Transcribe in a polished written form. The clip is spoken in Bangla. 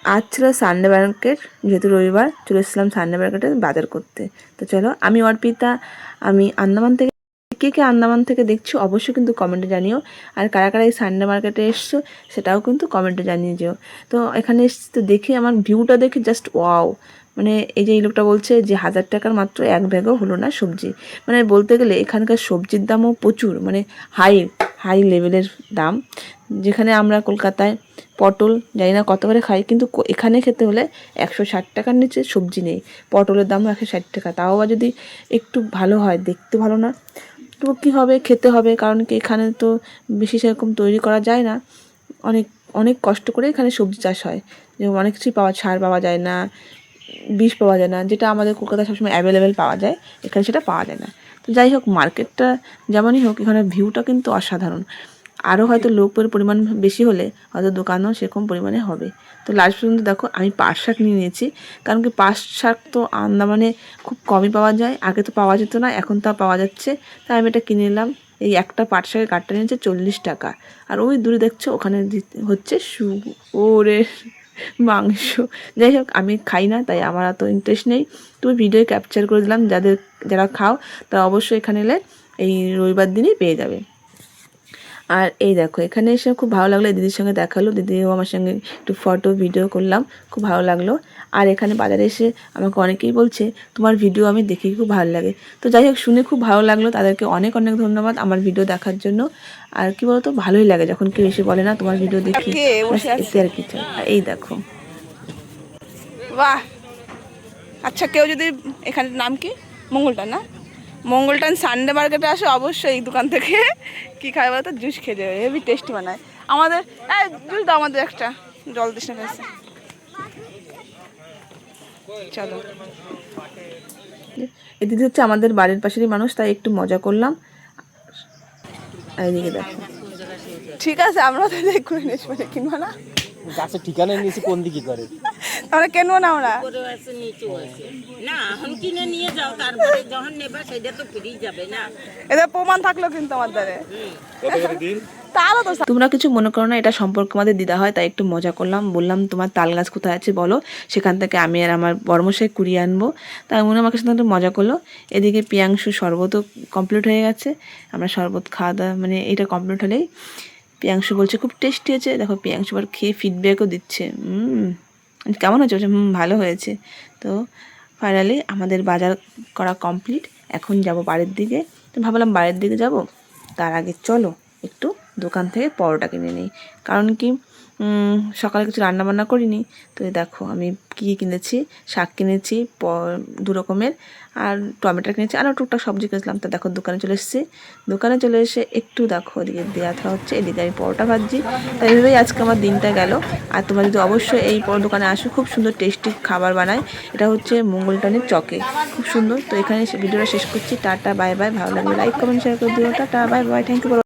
আজ ছিল সানডে মার্কেট, যেহেতু রবিবার চলে এসেছিলাম সানডে মার্কেটে বাজার করতে। তো চলো, আমি অর্পিতা, আমি আন্দামান থেকে। কে কে আন্দামান থেকে দেখছো অবশ্যই কিন্তু কমেন্টে জানিও। আর কারা কারা এই সানডে মার্কেটে এসছো সেটাও কিন্তু কমেন্টে জানিয়ে যেও। তো এখানে এসছি তো দেখে আমার ভিউটা দেখে জাস্ট ওয়াও। মানে এই যে এই লোকটা বলছে যে 1000 টাকার মাত্র এক ব্যাগও হলো না সবজি। মানে বলতে গেলে এখানকার সবজির দামও প্রচুর, মানে হাই হাই লেভেলের দাম। যেখানে আমরা কলকাতায় পটল জানি না কত করে খাই, কিন্তু এখানে খেতে হলে 160 টাকার নিচে সবজি নেই। পটলের দামও 160 টাকা, তাও আবার যদি একটু ভালো হয়, দেখতে ভালো না, তো কী হবে, খেতে হবে। কারণ কি এখানে তো বেশি সেরকম তৈরি করা যায় না, অনেক অনেক কষ্ট করে এখানে সবজি চাষ হয়। যেমন অনেক কিছুই সার পাওয়া যায় না, বিষ পাওয়া যায় না, যেটা আমাদের কলকাতায় সবসময় অ্যাভেলেবেল পাওয়া যায়, এখানে সেটা পাওয়া যায় না। তো যাই হোক, মার্কেটটা যেমনই হোক, এখানে ভিউটা কিন্তু অসাধারণ। আরও হয়তো লোকের পরিমাণ বেশি হলে হয়তো দোকানও সেরকম পরিমাণে হবে। তো লাস্ট পর্যন্ত দেখো আমি পাট শাক নিয়ে নিয়েছি, কারণ কি পাট শাক তো আন্দামানে খুব কমই পাওয়া যায়, আগে তো পাওয়া যেত না, এখন তা পাওয়া যাচ্ছে। তাই আমি এটা কিনে নিলাম। এই একটা পাট শাকের কাঠটা নিয়েছে 40 টাকা। আর ওই দূরে দেখছো ওখানে হচ্ছে শুয়োরের মাংস। যাই হোক, আমি খাই না তাই আমার এত ইন্টারেস্ট নেই, তুমি ভিডিও ক্যাপচার করে দিলাম। যারা খাও তারা অবশ্যই এখানে এলে এই রবিবার দিনই পেয়ে যাবে। আর এই দেখো, এখানে এসে খুব ভালো লাগলো, দিদির সঙ্গে দেখালো, দিদিও আমার সঙ্গে একটু ফটো ভিডিও করলাম, খুব ভালো লাগলো। আর এখানে বাজারে এসে আমাকে অনেকেই বলছে তোমার ভিডিও আমি দেখি, খুব ভালো লাগে। তো যাই হোক, শুনে খুব ভালো লাগলো, তাদেরকে অনেক অনেক ধন্যবাদ আমার ভিডিও দেখার জন্য। আর কি বলতো, ভালোই লাগে যখন কেউ এসে বলে না তোমার ভিডিও দেখি, এতে আর কিছু। আর এই দেখো, বাহ, আচ্ছা কেউ যদি, এখানের নাম কি, মঙ্গলটা না, মঙ্গলটান সানডে মার্কেটে আসে অবশ্যই এই দোকান থেকে কী খায় বলো তো, জুস খেয়ে যাবে, হেভি টেস্টি বানায়। আমাদের এই জুস দাও, আমাদের একটা জল দিস না খাইছে। চলো, এই দিদি হচ্ছে আমাদের বাড়ির পাশেরই মানুষ, তাই একটু মজা করলাম। এইদিকে দেখো, ঠিক আছে আমরা তো দেখবো, কিনবো না, গাছের ঠিকানা নিয়েছি কোন দিকে করে, আমরা কিনবো না, আমরা না এখন কিনে নিয়ে যাও, তারপরে যখন নেবা সেটা তো ফ্রি যাবে না। এদের প্রমাণ থাকলো কিন্তু আমার দ্বারে। তোমরা কিছু মনে করো না, এটা সম্পর্কে আমাদের দিদা হয়, তাই একটু মজা করলাম। বললাম তোমার তাল গাছ কোথায় আছে বলো, সেখান থেকে আমি আর আমার বর্মশাই কুড়িয়ে আনবো। তাই মনে আমাকে সাথে একটু মজা করলো। এদিকে পিয়াংশু শরবতও কমপ্লিট হয়ে গেছে। আমরা শরবত খাওয়া দাওয়া, মানে এটা কমপ্লিট হলেই পিয়াংশু বলছে খুব টেস্টি হয়েছে। দেখো পিয়াংশু আবার খেয়ে ফিডব্যাকও দিচ্ছে, কেমন হয়েছে, বলছে ভালো হয়েছে। তো ফাইনালি আমাদের বাজার করা কমপ্লিট, এখন যাব বাড়ির দিকে। তো ভাবলাম বাড়ির দিকে যাব, তার আগে চলো একটু দোকান থেকে পরোটা কিনে নিই। কারণ কি সকালে কিছু রান্নাবান্না করিনি। তো দেখো আমি কী কিনেছি, শাক কিনেছি 2 রকমের, আর টমেটো কিনেছি, আরও টুকটাক সবজি কিনেছিলাম। তো দেখো দোকানে চলে এসেছি। দোকানে চলে এসে একটু দেখো এদিকে দেওয়া থাকা হচ্ছে, এদিকে আমি পরোটা ভাজছি। তাই ভেবেই আজকে আমার দিনটা গেল। আর তোমরা যদি অবশ্যই এই দোকানে আসো, খুব সুন্দর টেস্টি খাবার বানায়। এটা হচ্ছে মঙ্গলটানের চকে, খুব সুন্দর। তো এখানে ভিডিওটা শেষ করছি, টাটা বাই বাই। ভালো লাগলে লাইক কমেন্ট শেয়ার করে দিও, tata bye bye, thank you.